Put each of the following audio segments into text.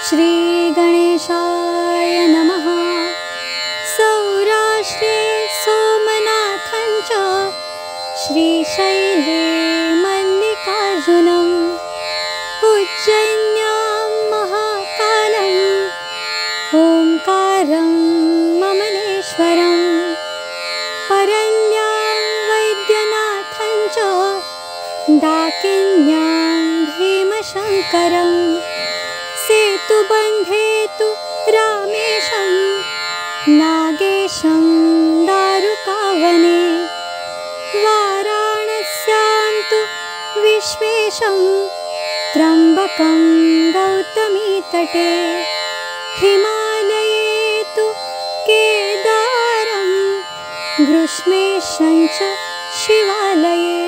श्री गणेशाय नमः। सौराष्ट्रे सोमनाथञ्च श्रीशैले मल्लिकार्जुनम् उज्जयिन्यां महाकालम् ओंकारं ममलेश्वरम् परल्यां वैद्यनाथञ्च डाकिन्यां भीमशङ्करम् सेतुबन्धे तु रामेशं नागेशं दारुकावने वाराणस्यां तु विश्वेशं त्र्यम्बकं गौतमीतटे हिमालये तु केदारं ग्रीष्मेशं च शिवालये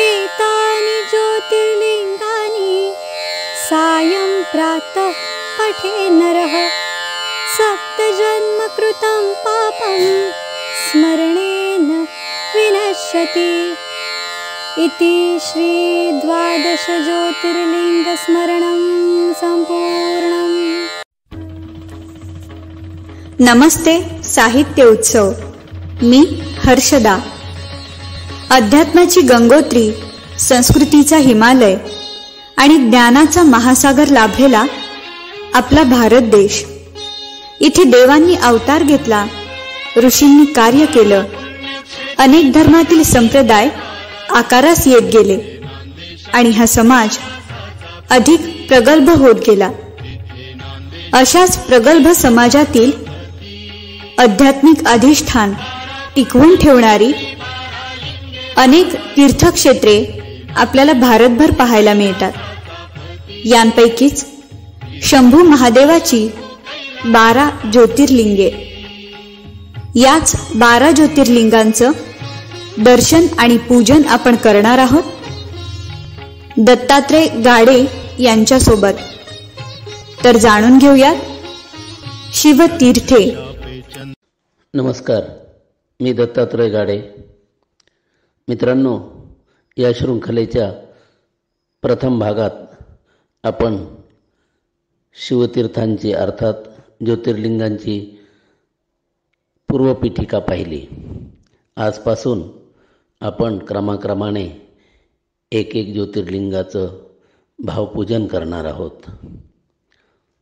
एतानि ज्योतिर्लिङ्गानि सायं प्रातः पठे नरः सप्तजन्म कृतं पापं स्मरणेन विनश्यति इति श्री द्वादश ज्योतिर्लिंगस्मरणं संपूर्णम्। नमस्ते साहित्य उत्सव। मी हर्षदा। अध्यात्माची गंगोत्री, संस्कृतीचा हिमालय आणि ज्ञानाचा महासागर लाभलेला आपला भारत देश। इथे देवांनी अवतार घेतला, ऋषींनी कार्य केलं, अनेक धर्मातील संप्रदाय आकारास येत गेले आणि हा समाज अधिक प्रगल्भ होत गेला। अशाच प्रगल्भ समाजातील आध्यात्मिक अधिष्ठान टिकवून ठेवणारी अनेक तीर्थक्षेत्रे आपल्याला भारतभर पाहायला मिळतात। यांपैकीच शंभू महादेवाची 12 ज्योतिर्लिंगे। याच 12 ज्योतिर्लिंगांचं दर्शन आणि पूजन आपण करणार आहोत दत्तात्रय गाडे यांच्यासोबत। तर जाणून घेऊया शिवतीर्थे। नमस्कार, मी दत्तात्रय गाडे। मित्रांनो, या शृंखलेच्या प्रथम भागात आपण शिवतीर्थांची अर्थात ज्योतिर्लिंगांची पूर्वपीठिका पाहिली। आजपासून आपण क्रमाक्रमाने एक ज्योतिर्लिंगाचं भावपूजन करणार आहोत।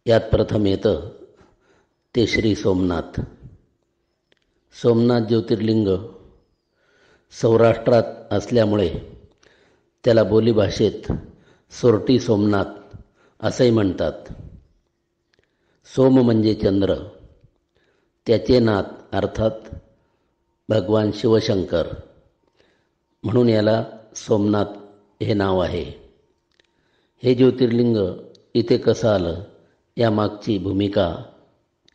यात प्रथम येतं ते श्री सोमनाथ। सोमनाथ ज्योतिर्लिंग सौराष्ट्रात असल्यामुळे त्याला बोलीभाषेत सोरटी सोमनाथ असंही म्हणतात। सोम म्हणजे चंद्र, त्याचे नाथ अर्थात भगवान शिवशंकर, म्हणून याला सोमनाथ हे नाव आहे। हे ज्योतिर्लिंग इथे कसं आलं यामागची भूमिका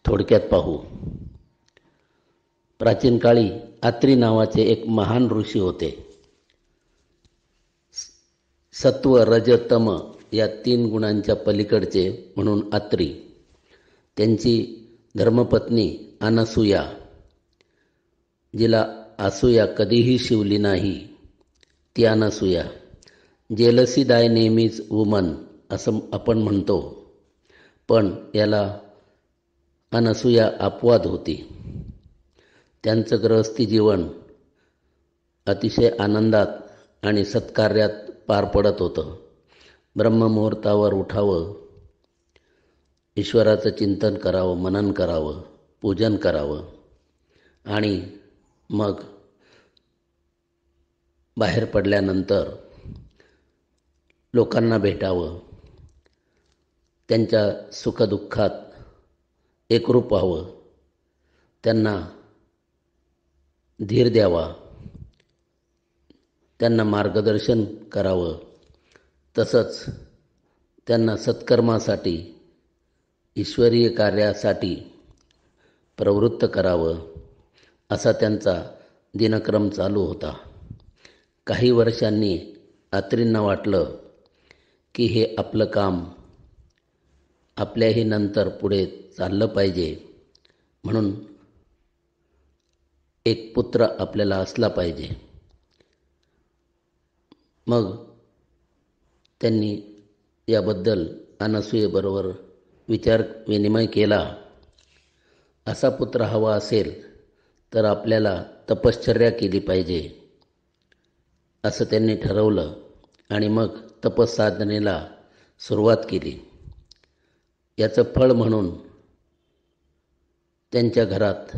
थोडक्यात पाहू। प्राचीन काळी अत्री नावाचे एक महान ऋषी होते। सत्व रज तम या 3 गुणांच्या पलीकडचे म्हणून अत्री। त्यांची धर्मपत्नी अनसूया, जिला असूया कधीही शिवली नाही, ती अनसूया। जेलसी दाय नेहमीच वुमन असं आपण म्हणतो, पण याला अनसूया अपवाद होती। त्यांचं गृहस्थी जीवन अतिशय आनंदात आणि सत्कार्यात पार पडत होतं। ब्रह्ममुहूर्तावर उठावं, ईश्वराचं चिंतन करावं, मनन करावं, पूजन करावं आणि मग बाहेर पडल्यानंतर लोकांना भेटावं, त्यांच्या सुखदुःखात एकरूप व्हावं, त्यांना धीर द्यावा, त्यांना मार्गदर्शन करावं, तसंच त्यांना सत्कर्मासाठी, ईश्वरीय कार्यासाठी प्रवृत्त करावं, असा त्यांचा दिनक्रम चालू होता। काही वर्षांनी अत्रींना वाटलं की हे आपलं काम आपल्याही नंतर पुढे चाललं पाहिजे, म्हणून एक पुत्र आपल्याला असला पाहिजे। मग त्यांनी याबद्दल अनसूयेबरोबर विचार विनिमय केला. असा पुत्र हवा असेल तर आपल्याला तपश्चर्या केली पाहिजे असं त्यांनी ठरवलं आणि मग तपसाधनेला सुरुवात केली. याचं फळ म्हणून त्यांच्या घरात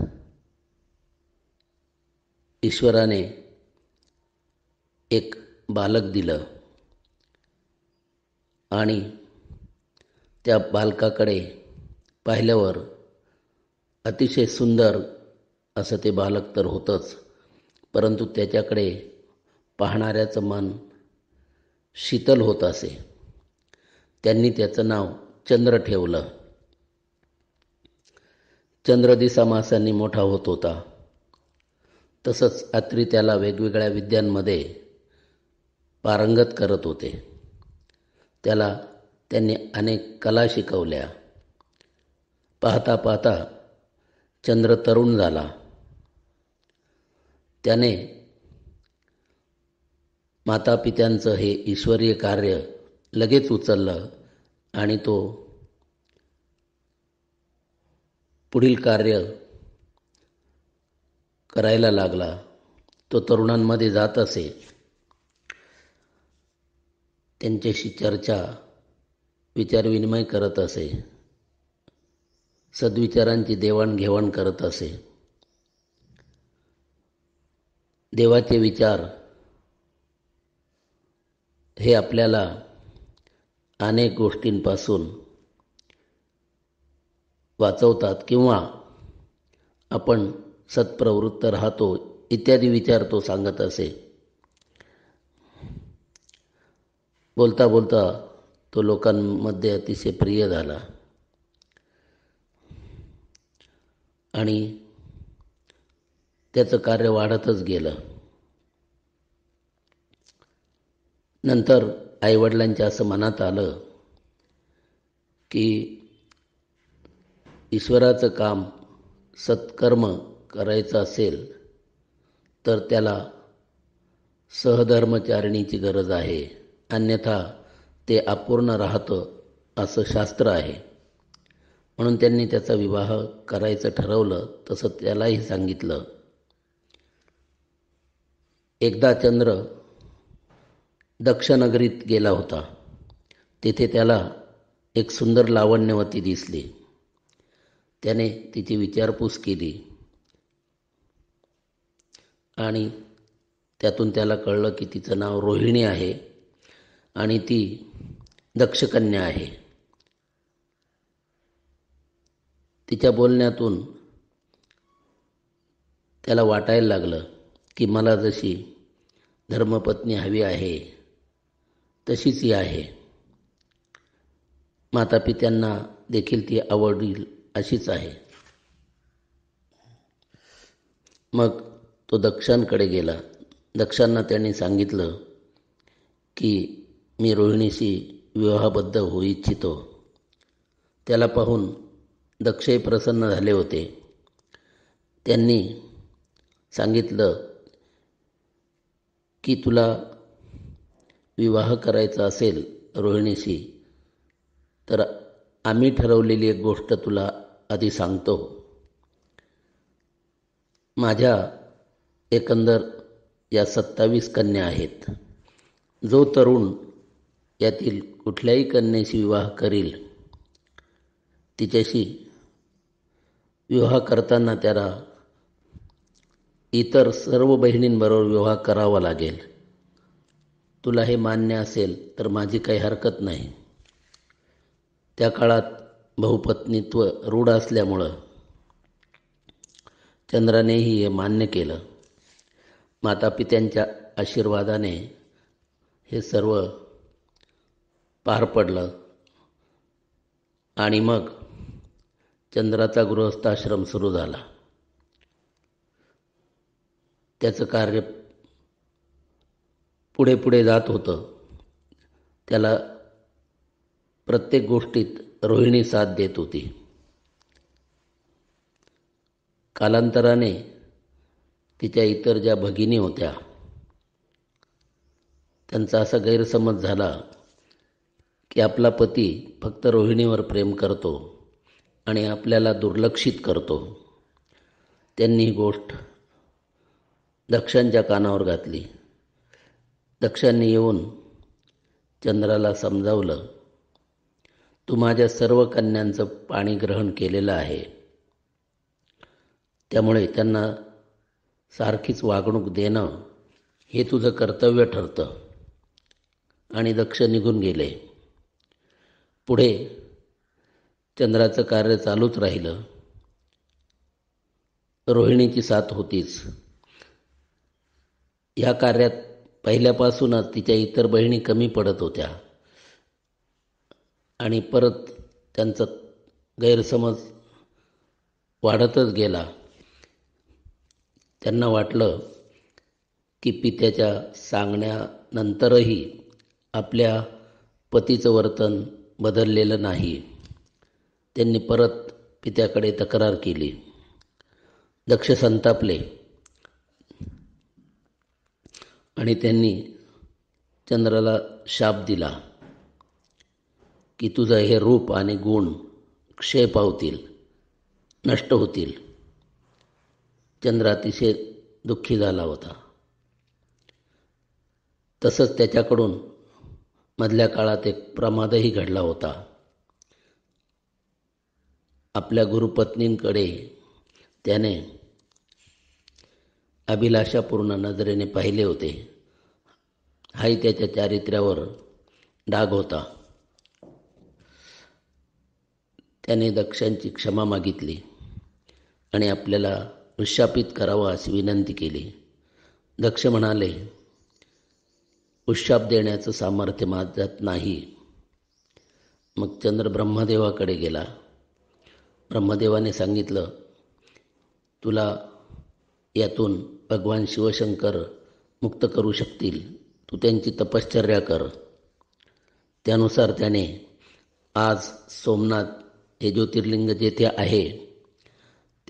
ईश्वराने एक बालक दिलं आणि त्या बालकाकडे पाहिल्यावर अतिशय सुंदर असं ते बालक तर होतंच, परंतु त्याच्याकडे पाहणाऱ्याचं मन शीतल होत असे. त्यांनी त्याचं नाव चंद्र ठेवलं. चंद्र दिसामासांनी मोठा होत होता. तसंच अत्रि त्याला वेगवेगळ्या विद्यांमध्ये पारंगत करत होते. त्याला त्यांनी अनेक कला शिकवल्या. पाहता पाहता चंद्र तरुण झाला. त्याने मातापित्यांचं हे ईश्वरीय कार्य लगेच उचललं आणि तो पुढील कार्य करायला लागला. तो तरुणांमध्ये जात असे. त्यांच्याशी चर्चा विचारविनिमय करत असे. सद्विचारांची देवाणघेवाण करत असे. देवाचे विचार हे आपल्याला अनेक गोष्टींपासून वाचवतात किंवा आपण सत्प्रवृत्त राहतो इत्यादी विचार तो सांगत असे. बोलता बोलता तो लोकांमध्ये अतिशय प्रिय झाला आणि त्याचं कार्य वाढतच गेलं. नंतर आईवडिलांच्या असं मनात आलं की ईश्वराचं काम सत्कर्म करायचं असेल तर त्याला सहधर्मचारिणीची गरज आहे, अन्यथा ते अपूर्ण राहतं असं शास्त्र आहे. म्हणून त्यांनी त्याचा विवाह करायचं ठरवलं. तसं त्यालाही सांगितलं. एकदा चंद्र दक्षनगरीत गेला होता. तिथे त्याला एक सुंदर लावण्यवती दिसली. त्याने तिची विचारपूस केली आणि त्यातून त्याला कळलं की तिचं नाव रोहिणी आहे आणि ती दक्षकन्या आहे. तिच्या बोलण्यातून त्याला वाटायला लागलं की मला जशी धर्मपत्नी हवी आहे तशीच ही आहे. मातापित्यांना देखील ती आवडील अशीच आहे. मग तो दक्षांकडे गेला. दक्षांना त्यांनी सांगितलं की मी रोहिणीशी विवाहबद्ध होऊ इच्छितो. त्याला पाहून दक्षही प्रसन्न झाले होते. त्यांनी सांगितलं की तुला विवाह करायचा असेल रोहिणीशी तर आम्ही ठरवलेली एक गोष्ट तुला आधी सांगतो. माझ्या एकंदर या 27 कन्या आहेत. जो तरुण यातील कुठल्याही कन्येशी विवाह करील तिच्याशी विवाह करताना त्याला इतर सर्व बहिणींबरोबर विवाह करावा लागेल. तुला हे मान्य असेल तर माझी काही हरकत नाही. त्या काळात बहुपत्नीत्व रूढ असल्यामुळं चंद्रानेही हे मान्य केलं. मातापित्यांच्या आशीर्वादाने हे सर्व पार पडलं आणि मग चंद्राचा गृहस्थाश्रम सुरू झाला. त्याचं कार्य पुढे पुढे जात होतं. त्याला प्रत्येक गोष्टीत रोहिणी साथ देत होती. कालांतराने तिच्या इतर ज्या भगिनी होत्या त्यांचा असा गैरसमज झाला की आपला पती फक्त रोहिणीवर प्रेम करतो आणि आपल्याला दुर्लक्षित करतो. त्यांनी ही गोष्ट दक्षांच्या कानावर घातली. दक्षांनी येऊन चंद्राला समजावलं, तू माझ्या सर्व कन्यांचं पाणी ग्रहण केलेलं आहे, त्यामुळे त्यांना सारखीच वागणूक देणं हे तुझं कर्तव्य ठरतं. आणि दक्ष निघून गेले. पुढे चंद्राचं कार्य चालूच राहिलं. रोहिणीची साथ होतीच. ह्या कार्यात पहिल्यापासूनच तिच्या इतर बहिणी कमी पडत होत्या आणि परत त्यांचा गैरसमज वाढतच गेला. त्यांना वाटलं की पित्याच्या सांगण्यानंतरही आपल्या पतीचं वर्तन बदललेलं नाही. त्यांनी परत पित्याकडे तक्रार केली. दक्ष संतापले आणि त्यांनी चंद्राला शाप दिला की तुझं हे रूप आणि गुण क्षय पावतील, नष्ट होतील. चंद्र अतिशय दुःखी झाला होता. तसंच त्याच्याकडून मधल्या काळात एक प्रमादही घडला होता. आपल्या गुरुपत्नींकडे त्याने अभिलाषापूर्ण नजरेने पाहिले होते. हाही त्याच्या चारित्र्यावर डाग होता. त्याने दक्षांची क्षमा मागितली आणि आपल्याला उशापित करावं अशी विनंती केली. दक्ष म्हणाले, उशाप देण्याचं सामर्थ्य माझ्यात नाही. मग चंद्र ब्रह्मदेवाकडे गेला. ब्रह्मदेवाने सांगितलं, तुला यातून भगवान शिवशंकर मुक्त करू शकतील, तू त्यांची तपश्चर्या कर. त्यानुसार त्याने आज सोमनाथ हे ज्योतिर्लिंग जेथे आहे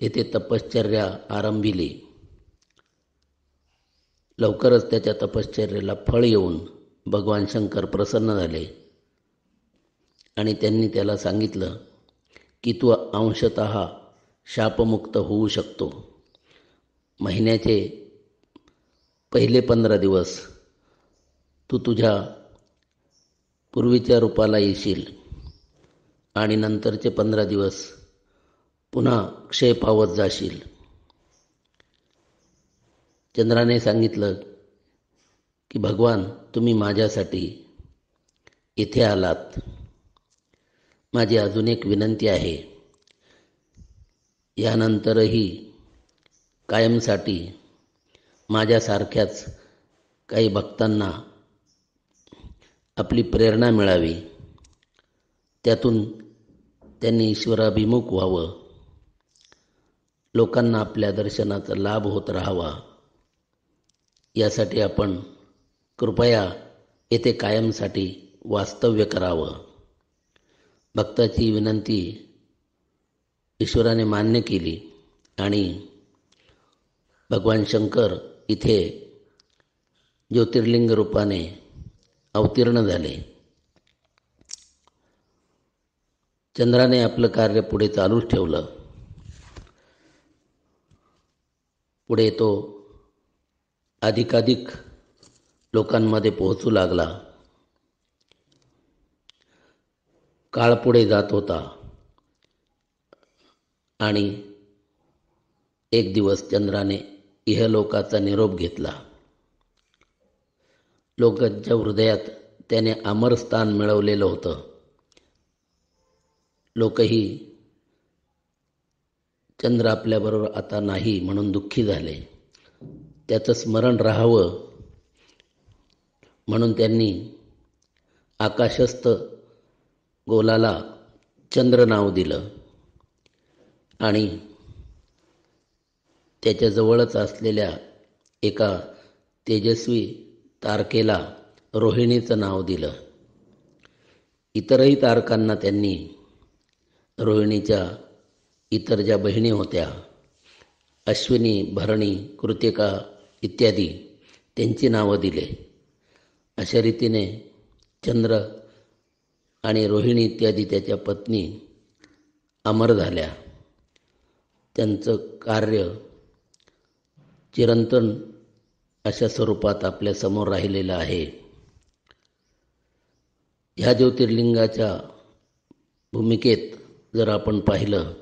तेथे तपश्चर्या आरंभिली. लवकरच त्याच्या तपश्चर्येला फळ येऊन भगवान शंकर प्रसन्न झाले आणि त्यांनी त्याला सांगितलं की तू अंशतः शापमुक्त होऊ शकतो. महिन्याचे पहिले 15 दिवस तू तुझ्या पूर्वीच्या रूपाला येशील आणि नंतरचे 15 दिवस पुन्हा क्षय पावत जाशील. चंद्राने सांगितलं की भगवान, तुम्ही माझ्यासाठी इथे आलात. माझी अजून एक विनंती आहे. यानंतरही कायमसाठी माझ्यासारख्याच काही भक्तांना आपली प्रेरणा मिळावी, त्यातून त्यांनी ईश्वराभिमुख व्हावं, लोकांना आपल्या दर्शनाचा लाभ होत राहावा, यासाठी आपण कृपया येथे कायमसाठी वास्तव्य करावं. भक्ताची विनंती ईश्वराने मान्य केली आणि भगवान शंकर इथे ज्योतिर्लिंग रूपाने अवतीर्ण झाले. चंद्राने आपलं कार्य पुढे चालूच ठेवलं. पुढे तो अधिकाधिक लोकांमध्ये पोहोचू लागला. काळ पुढे जात होता आणि एक दिवस चंद्राने इहलोकाचा निरोप घेतला. लोकांच्या हृदयात त्याने अमर स्थान मिळवलेलं होतं. लोकही चंद्र आपल्याबरोबर आता नाही म्हणून दुःखी झाले. त्याचं स्मरण राहावं म्हणून त्यांनी आकाशस्थ गोलाला चंद्र नाव दिलं आणि त्याच्याजवळच असलेल्या एका तेजस्वी तारकेला रोहिणीचं नाव दिलं. इतरही तारकांना त्यांनी रोहिणीच्या इतर ज्या बहिणी होत्या, अश्विनी, भरणी, कृतिका इत्यादी, त्यांची नावं दिले. अशा रीतीने चंद्र आणि रोहिणी इत्यादी त्याच्या पत्नी अमर झाल्या. त्यांचं कार्य चिरंतन अशा स्वरूपात आपल्यासमोर राहिलेलं आहे. ह्या ज्योतिर्लिंगाच्या भूमिकेत जर आपण पाहिलं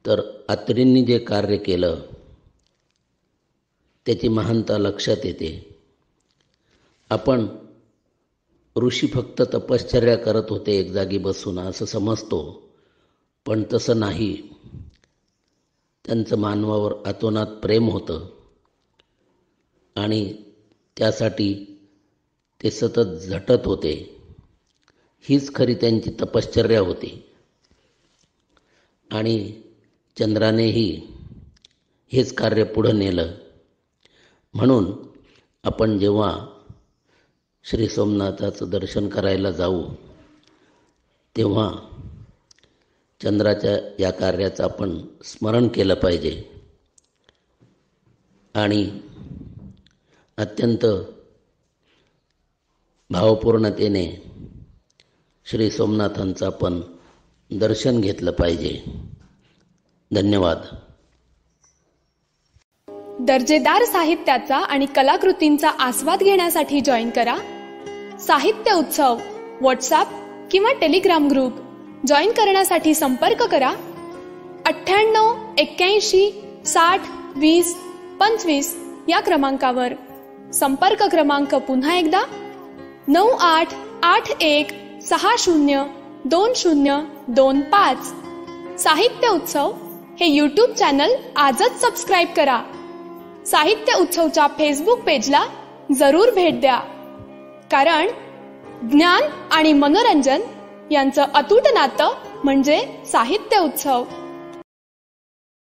तर अत्रींनी जे कार्य केलं त्याची महानता लक्षात येते. आपण ऋषी फक्त तपश्चर्या करत होते एक जागी बसून असं समजतो, पण तसं नाही. त्यांचं मानवावर अतोनात प्रेम होतं आणि त्यासाठी ते सतत झटत होते. हीच खरी त्यांची तपश्चर्या होती. आणि चंद्रानेही हेच कार्य पुढं नेलं. म्हणून आपण जेव्हा श्री सोमनाथाचं दर्शन करायला जाऊ तेव्हा चंद्राच्या या कार्याचं आपण स्मरण केलं पाहिजे आणि अत्यंत भावपूर्णतेने श्री सोमनाथांचं आपण दर्शन घेतलं पाहिजे. धन्यवाद. दर्जेदार साहित्याचा आणि कलाकृतींचा आस्वाद घेण्यासाठी जॉईन करा साहित्य उत्सव व्हॉट्सॲप किंवा टेलिग्राम ग्रुप. जॉईन करण्यासाठी संपर्क करा 98 81 60 20 25 या क्रमांकावर. संपर्क क्रमांक पुन्हा एकदा 9881 60 2025. साहित्य उत्सव हे यूट्यूब चॅनल आजच सबस्क्राईब करा. साहित्य उत्सवच्या फेसबुक पेजला जरूर भेट द्या, कारण ज्ञान आणि मनोरंजन यांचं अतूट नातं म्हणजे साहित्य उत्सव.